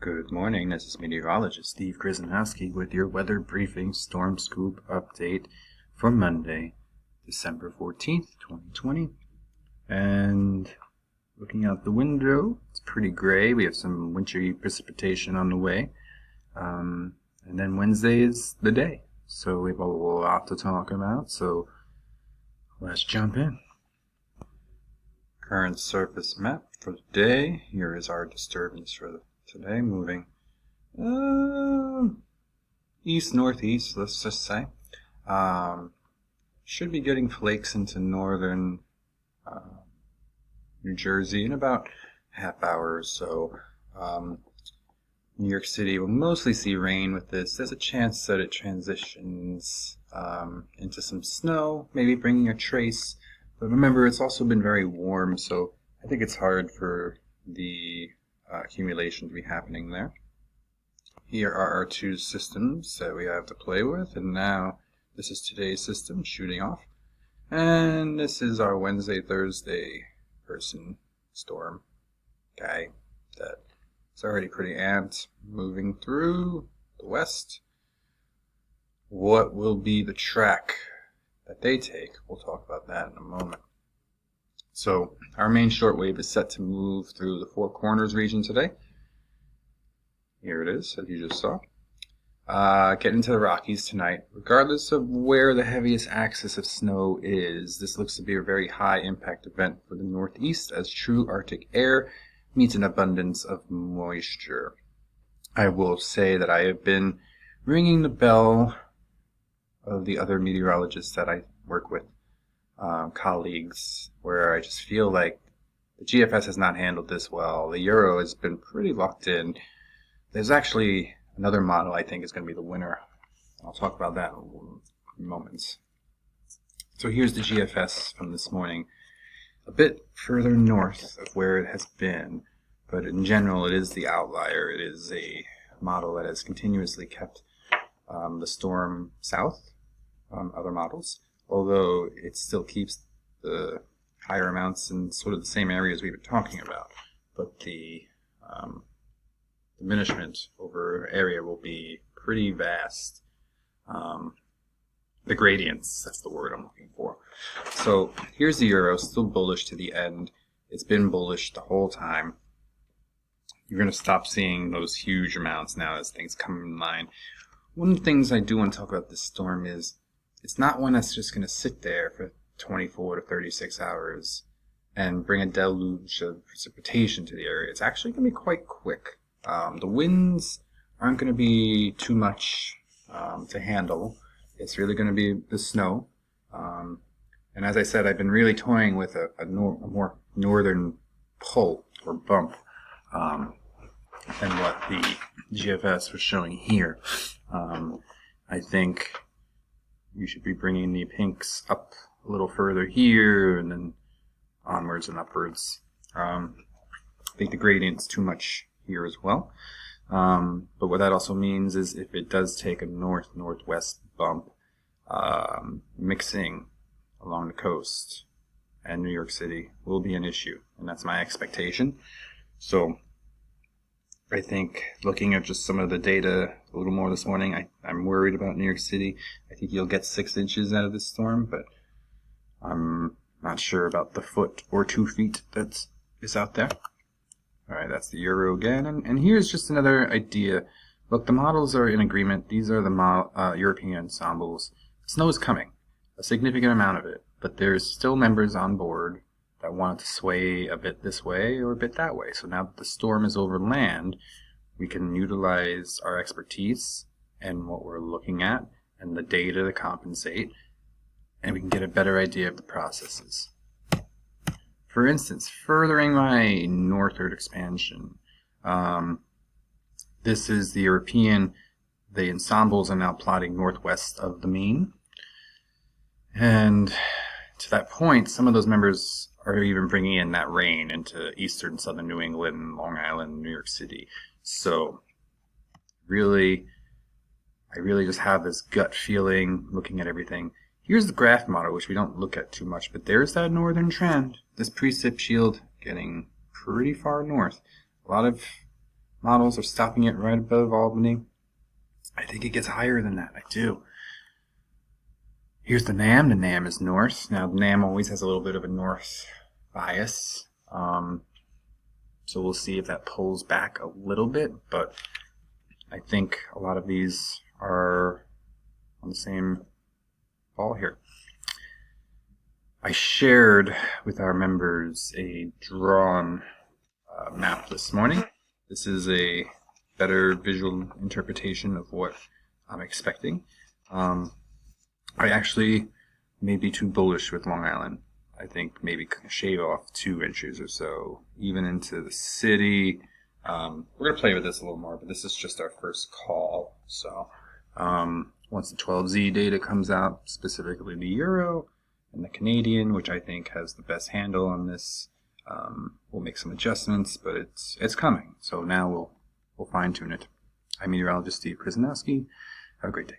Good morning, this is meteorologist Steve Grzanowski with your weather briefing storm scoop update for Monday, December 14th, 2020. And looking out the window, it's pretty gray. We have some wintry precipitation on the way. And then Wednesday is the day. So we have a lot to talk about, so let's jump in. Current surface map for the day. Here is our disturbance for today, moving east-northeast, let's just say. Should be getting flakes into northern New Jersey in about half hour or so. New York City will mostly see rain with this. There's a chance that it transitions into some snow, maybe bringing a trace. But remember, it's also been very warm, so I think it's hard for the accumulation to be happening there. Here are our two systems that we have to play with, and now this is today's system shooting off, and this is our Wednesday, Thursday person storm guy that's already pretty amped, moving through the west. What will be the track that they take? We'll talk about that in a moment. So our main shortwave is set to move through the Four Corners region today. Here it is, as you just saw. Get into the Rockies tonight. Regardless of where the heaviest axis of snow is, this looks to be a very high impact event for the Northeast as true Arctic air meets an abundance of moisture. I will say that I have been ringing the bell of the other meteorologists that I work with, colleagues, where I just feel like the GFS has not handled this well. The Euro has been pretty locked in. There's actually another model I think is going to be the winner. I'll talk about that in moments. So here's the GFS from this morning. A bit further north of where it has been, but in general it is the outlier. It is a model that has continuously kept the storm south on other models, although it still keeps the higher amounts in sort of the same areas we were talking about. But the diminishment over area will be pretty vast. The gradients, that's the word I'm looking for. So here's the Euro, still bullish to the end. It's been bullish the whole time. You're going to stop seeing those huge amounts now as things come in line. One of the things I do want to talk about this storm is it's not one that's just going to sit there for 24 to 36 hours and bring a deluge of precipitation to the area. It's actually going to be quite quick. The winds aren't going to be too much to handle. It's really going to be the snow. And as I said, I've been really toying with a more northern pull or bump than what the GFS was showing here. I think you should be bringing the pinks up a little further here and then onwards and upwards. I think the gradient's too much here as well. But what that also means is if it does take a north-northwest bump, mixing along the coast and New York City will be an issue, and that's my expectation. So I think looking at just some of the data a little more this morning, I'm worried about New York City. I think you'll get 6 inches out of this storm, but I'm not sure about the foot or 2 feet that is out there. All right, that's the Euro again, and here's just another idea. Look, the models are in agreement. These are the European ensembles. Snow is coming, a significant amount of it, but there's still members on board that want it to sway a bit this way or a bit that way. So now that the storm is over land, we can utilize our expertise and what we're looking at and the data to compensate, and we can get a better idea of the processes. For instance, furthering my northward expansion, this is the European. The ensembles are now plotting northwest of the mean. And to that point, some of those members are even bringing in that rain into eastern southern New England, Long Island, New York City. So I really just have this gut feeling looking at everything. Here's the graph model, which we don't look at too much, but there's that northern trend. This precip shield getting pretty far north. A lot of models are stopping it right above Albany. I think it gets higher than that. I do. Here's the NAM. The NAM is north. Now, the NAM always has a little bit of a north bias. So we'll see if that pulls back a little bit, but I think a lot of these are on the same ball here. I shared with our members a drawn map this morning. This is a better visual interpretation of what I'm expecting. I actually may be too bullish with Long Island. I think maybe shave off 2 inches or so, even into the city. We're going to play with this a little more, but this is just our first call. So once the 12Z data comes out, specifically the Euro and the Canadian, which I think has the best handle on this, we'll make some adjustments, but it's coming. So now we'll fine-tune it. I'm meteorologist Steve Krasnowski. Have a great day.